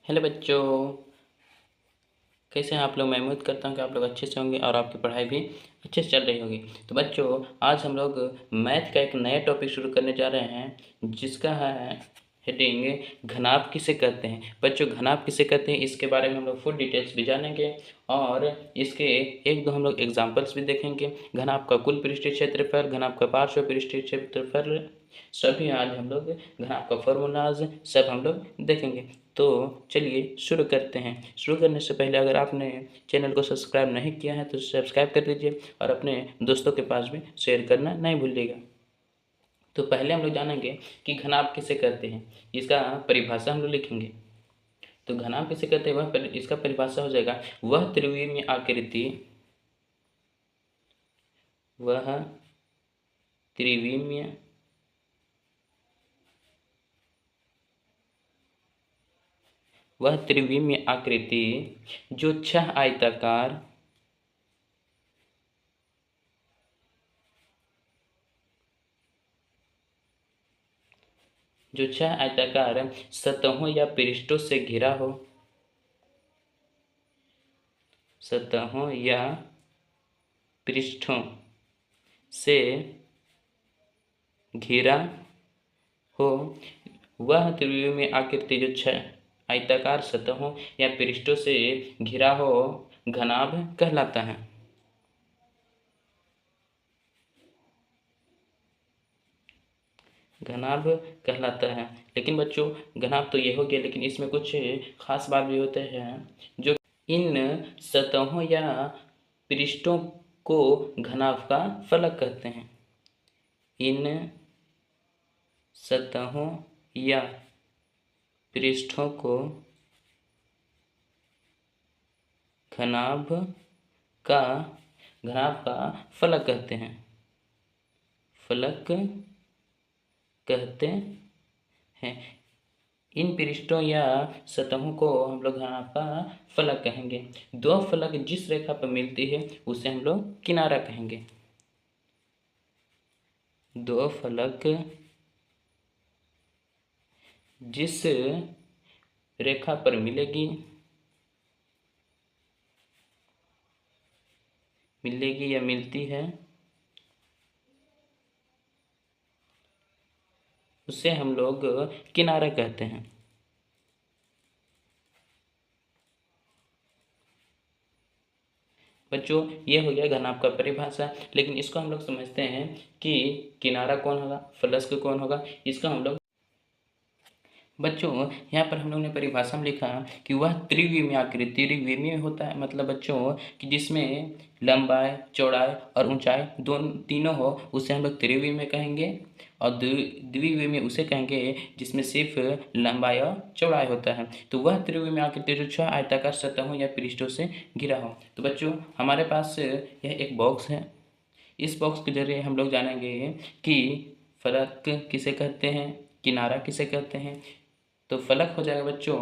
Hello बच्चों, कैसे हैं आप लोग। मैं उम्मीद करता हूं कि आप लोग अच्छे से होंगे और आपकी पढ़ाई भी अच्छे से चल रही होगी। तो बच्चों, आज हम लोग मैथ का एक नया टॉपिक शुरू करने जा रहे हैं जिसका है हेडिंग घनाभ किसे कहते हैं। बच्चों, घनाभ किसे कहते हैं इसके बारे में हम लोग फुल डिटेल्स भी जानेंगे और इसके एक दो हम लोग एग्जाम्पल्स भी देखेंगे। घनाभ का कुल पृष्ठीय क्षेत्रफल, घनाभ का पार्श्व पृष्ठीय क्षेत्रफल, सभी आज हम लोग घनाभ का फॉर्मूलाज सब हम लोग देखेंगे। तो चलिए शुरू करते हैं। शुरू करने से पहले अगर आपने चैनल को सब्सक्राइब नहीं किया है तो सब्सक्राइब कर दीजिए और अपने दोस्तों के पास भी शेयर करना नहीं भूलिएगा। तो पहले हम लोग जानेंगे कि घनाभ किसे कहते हैं। इसका परिभाषा हम लोग लिखेंगे। तो घनाभ किसे कहते हैं वह इसका परिभाषा हो जाएगा वह त्रिविमीय आकृति, वह त्रिविमीय वह त्रिविमीय आकृति जो छह आयताकार सतहों या पृष्ठों से घिरा हो, सतहों या पृष्ठों से घिरा हो, वह त्रिविमीय आकृति जो छह आयताकार सतहों या पृष्ठों से घिरा हो घनाभ कहलाता है। घनाभ कहलाता है। लेकिन बच्चों, घनाभ तो ये हो गया, लेकिन इसमें कुछ खास बात भी होते हैं जो इन सतहों या पृष्ठों को घनाभ का फलक कहते हैं। इन सतहों या पृष्ठों को घनाभ का फलक कहते हैं। फलक कहते हैं। इन पृष्ठों या सतहों को हम लोग घनाभ का फलक कहेंगे। दो फलक जिस रेखा पर मिलती है उसे हम लोग किनारा कहेंगे। दो फलक जिस रेखा पर मिलेगी या मिलती है उसे हम लोग किनारा कहते हैं। बच्चों, ये हो गया घनाभ का परिभाषा। लेकिन इसको हम लोग समझते हैं कि किनारा कौन होगा, फलक कौन होगा, इसका हम लोग बच्चों यहाँ पर हम लोग ने परिभाषा में लिखा कि वह त्रिविमीय आकृति, त्रिविमीय होता है मतलब बच्चों कि जिसमें लंबाई, चौड़ाई और ऊंचाई दोनों तीनों हो उसे हम लोग त्रिविमीय कहेंगे। और द्विविमीय उसे कहेंगे जिसमें सिर्फ लंबाई और चौड़ाई होता है। तो वह त्रिविमीय आकृति जो छह आयताकार सतहों या पृष्ठों से घिरा हो। तो बच्चों, हमारे पास यह एक बॉक्स है। इस बॉक्स के जरिए हम लोग जानेंगे कि फलक किसे कहते हैं, किनारा किसे कहते हैं। तो फलक हो जाएगा बच्चों,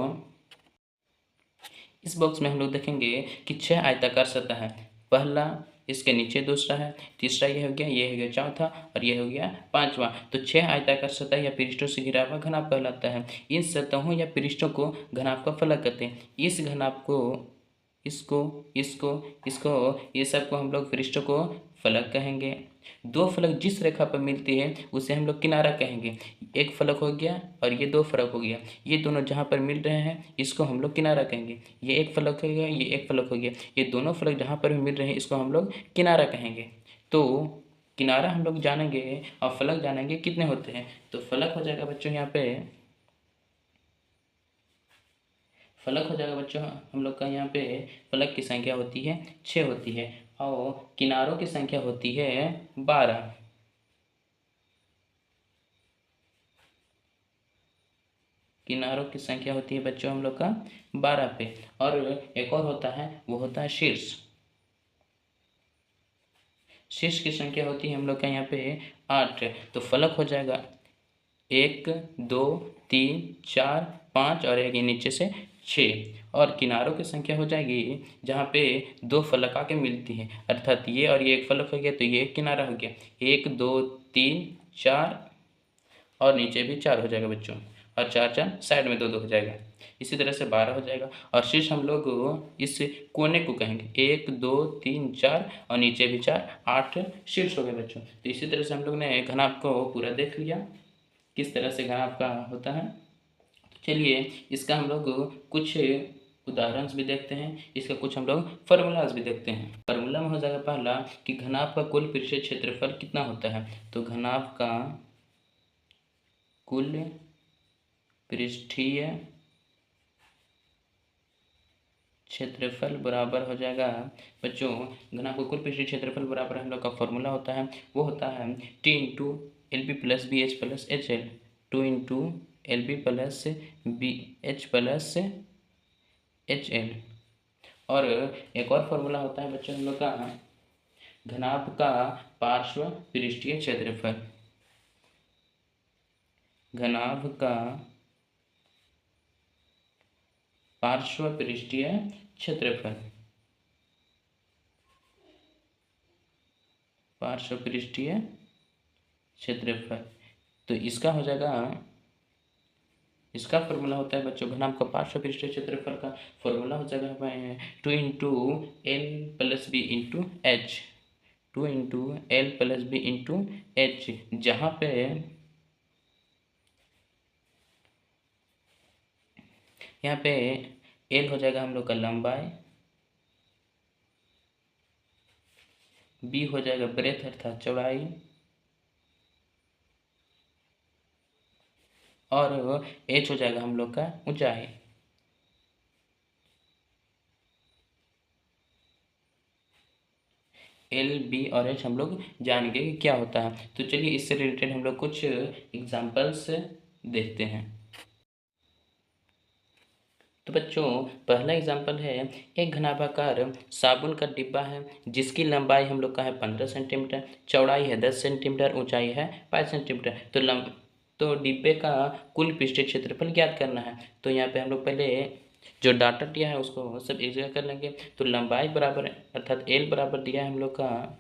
इस बॉक्स में हम लोग देखेंगे कि छह आयताकार सतह है। पहला, इसके नीचे दूसरा है, तीसरा ये हो गया, ये हो गया चौथा और ये हो गया पांचवा। तो छह आयताकार सतह या पृष्ठों से घिरा हुआ घनाभ कहलाता है। इन सतहों या पृष्ठों को घनाभ का फलक कहते हैं। इस घनाभ को इसको ये सब को हम लोग पृष्ठों को फलक कहेंगे। दो फलक जिस रेखा पर मिलती है उसे हम लोग किनारा कहेंगे। एक फलक हो गया और ये दो फलक हो गया, ये दोनों जहाँ पर मिल रहे हैं इसको हम लोग किनारा कहेंगे। ये एक फलक हो गया, ये एक फलक हो गया, ये दोनों फलक जहाँ पर भी मिल रहे हैं इसको हम लोग किनारा कहेंगे। तो किनारा हम लोग जानेंगे और फलक जानेंगे कितने होते हैं। तो फलक हो जाएगा बच्चों, यहाँ पे फलक हो जाएगा बच्चों हम लोग का यहाँ पे फलक की संख्या होती है 6 होती है और किनारों की संख्या होती है 12। किनारों की संख्या होती है बच्चों हम लोग का 12 पे। और एक और होता है, वो होता है शीर्ष। शीर्ष की संख्या होती है हम लोग का यहाँ पे 8। तो फलक हो जाएगा 1 2 3 4 5 और एक नीचे से 6। और किनारों की संख्या हो जाएगी जहाँ पे दो फलक आके मिलती है, अर्थात ये और ये एक फलक हो गया तो ये एक किनारा हो गया। 1 2 3 4 और नीचे भी 4 हो जाएगा बच्चों। और 4 4 साइड में 2 2 हो जाएगा। इसी तरह से 12 हो जाएगा और शीर्ष हम लोग इस कोने को कहेंगे 1 2 3 4 और नीचे भी 4 8 शीर्ष हो गए बच्चों। तो इसी तरह से हम लोग ने घनाभ को पूरा देख लिया किस तरह से घनाभ का होता है। तो चलिए इसका हम लोग कुछ उदाहरण भी देखते हैं, इसका कुछ हम लोग फार्मूलाज भी देखते हैं। फार्मूला में हो जाएगा पहला कि घनाभ का कुल पृष्ठीय क्षेत्रफल कितना होता है। तो घनाभ का कुल पृष्ठीय क्षेत्रफल बराबर हो जाएगा बच्चों, घनाभ का कुल पृष्ठीय क्षेत्रफल बराबर हम लोग का फॉर्मूला होता है, वो होता है T into L B plus B H plus H L, two into L B plus B H plus H L. और एक और फॉर्मूला होता है बच्चों हम लोग का घनाभ का पार्श्व पृष्ठीय क्षेत्रफल, घनाभ का पार्श्व पृष्ठीय क्षेत्रफल, पार्श्व पृष्ठीय क्षेत्रफल। तो इसका हो जाएगा, इसका फॉर्मूला होता है बच्चों घनाभ का पार्श्व पृष्ठीय क्षेत्रफल का फॉर्मूला हो जाएगा 2 into L plus B into H, 2 into L plus B into H, जहाँ पे यहाँ पे एल हो जाएगा हम लोग का लंबाई, बी हो जाएगा ब्रेथ अर्थात चौड़ाई, और एच हो जाएगा हम लोग का ऊंचाई। एल बी और एच हम लोग जानेंगे कि क्या होता है। तो चलिए इससे रिलेटेड हम लोग कुछ एग्जाम्पल्स देखते हैं। तो बच्चों पहला एग्जाम्पल है, एक घनाभाकार साबुन का डिब्बा है जिसकी लंबाई हम लोग का है 15 सेंटीमीटर, चौड़ाई है 10 सेंटीमीटर, ऊंचाई है 5 सेंटीमीटर। तो डिब्बे का कुल पृष्ठीय क्षेत्रफल ज्ञात करना है। तो यहाँ पे हम लोग पहले जो डाटा दिया है उसको सब एक जगह कर लेंगे। तो लंबाई बराबर अर्थात एल बराबर दिया है हम लोग का,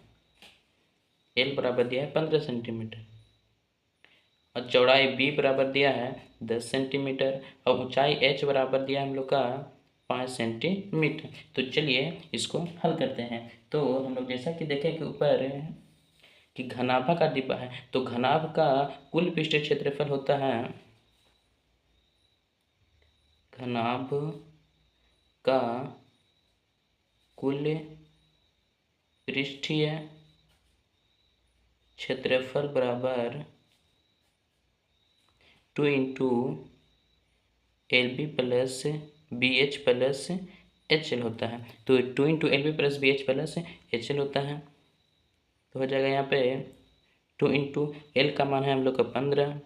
एल बराबर दिया है 15 सेंटीमीटर, और चौड़ाई बी बराबर दिया है 10 सेंटीमीटर, और ऊंचाई एच बराबर दिया है हम लोग का 5 सेंटीमीटर। तो चलिए इसको हल करते हैं। तो हम लोग जैसा कि देखें कि ऊपर कि घनाभा का डिब्बा है, तो घनाभ का कुल पृष्ठीय क्षेत्रफल होता है, घनाभ का कुल पृष्ठीय क्षेत्रफल बराबर 2 into L B plus B H plus H L होता है। तो 2 into L B plus B H plus H L होता है। तो हो जाएगा यहाँ पे 2 इंटू एल का मान है हम लोग का 15,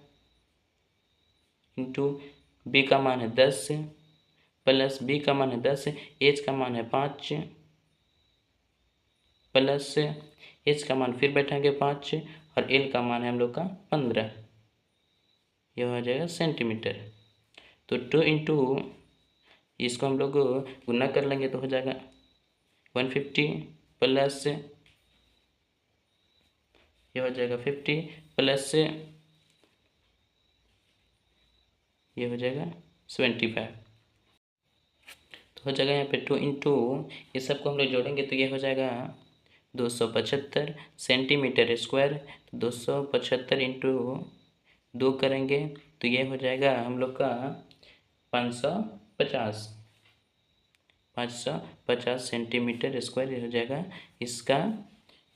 इंटू बी का मान है 10 प्लस बी का मान है 10, एच का मान है 5 प्लस एच का मान फिर बैठाएंगे 5 और एल का मान है हम लोग का 15, यह हो जाएगा सेंटीमीटर। तो 2 इंटू इसको हम लोग गुना कर लेंगे तो हो जाएगा 150 प्लस ये हो जाएगा 50 प्लस ये हो जाएगा 75। तो हो जाएगा यहाँ पे 2 इंटू ये सबको हम लोग जोड़ेंगे तो ये हो जाएगा 275 सेंटीमीटर स्क्वायर। तो 275 इंटू 2 करेंगे तो ये हो जाएगा हम लोग का 550 सेंटीमीटर स्क्वायर, ये हो जाएगा इसका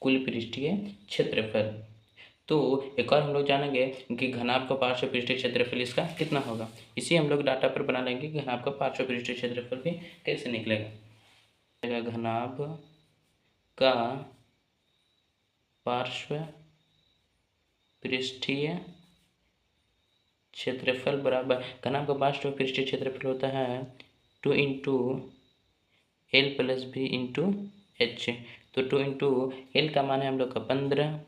कुल पृष्ठीय क्षेत्रफल। तो एक और हम लोग जानेंगे कि घनाभ का पार्श्व पृष्ठीय क्षेत्रफल इसका कितना होगा। इसी हम लोग डाटा पर बना लेंगे कि घनाभ का पार्श्व पृष्ठीय क्षेत्रफल भी कैसे निकलेगा। घनाभ का पार्श्व पृष्ठीय क्षेत्रफल बराबर, घनाभ का पार्श्व पृष्ठीय क्षेत्रफल होता है 2 into L plus B into H. तो 2 इंटू एल का मान है हम लोग का 15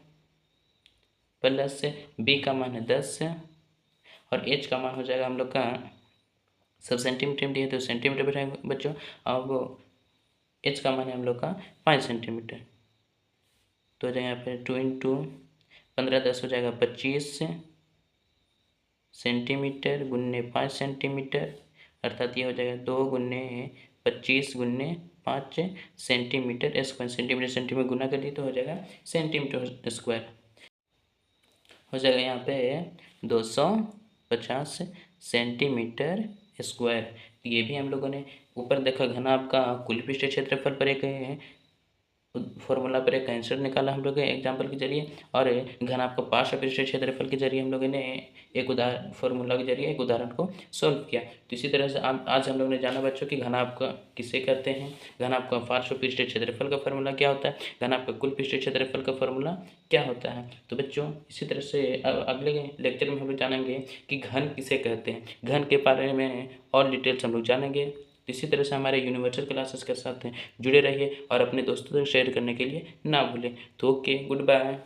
प्लस बी का मान है 10 और एच का मान हो जाएगा हम लोग का, सब सेंटीमीटर में दिए तो सेंटीमीटर बैठाएंगे बच्चों, अब एच का मान है हम लोग का 5 सेंटीमीटर। तो हो जाएगा यहाँ पे 2 इंटू 15 10 हो जाएगा 25 सेंटीमीटर गुन्ने 5 सेंटीमीटर, अर्थात ये हो जाएगा 2 गुन्ने 25 गुन्ने 5 सेंटीमीटर स्क्वायर। सेंटीमीटर सेंटीमीटर गुना कर दिए तो हो जाएगा सेंटीमीटर स्क्वायर। हो जाएगा यहाँ पे 250 सेंटीमीटर स्क्वायर। ये भी हम लोगों ने ऊपर देखा घनाभ का कुल पृष्ठीय क्षेत्रफल पर एक फॉर्मूला पर एक आंसर निकाला हम लोग एग्जाम्पल के जरिए, और घनाभ का पार्श्व पृष्ठीय क्षेत्रफल के जरिए हम लोगों ने एक उदाहरण फॉर्मूला के जरिए एक उदाहरण को सॉल्व किया। तो इसी तरह से आज हम लोग ने जाना बच्चों कि घनाभ का किसे कहते हैं, घनाभ का पार्श्व पृष्ठीय क्षेत्रफल का फॉर्मूला क्या होता है, घनाभ का कुल पृष्ठीय क्षेत्रफल का फॉर्मूला क्या होता है। तो बच्चों इसी तरह से अगले लेक्चर में हम लोग जानेंगे कि घन किसे कहते हैं, घन के बारे में और डिटेल्स हम लोग जानेंगे। इसी तरह से हमारे यूनिवर्सल क्लासेस के साथ जुड़े रहिए और अपने दोस्तों से शेयर करने के लिए ना भूलें। तो ओके, गुड बाय।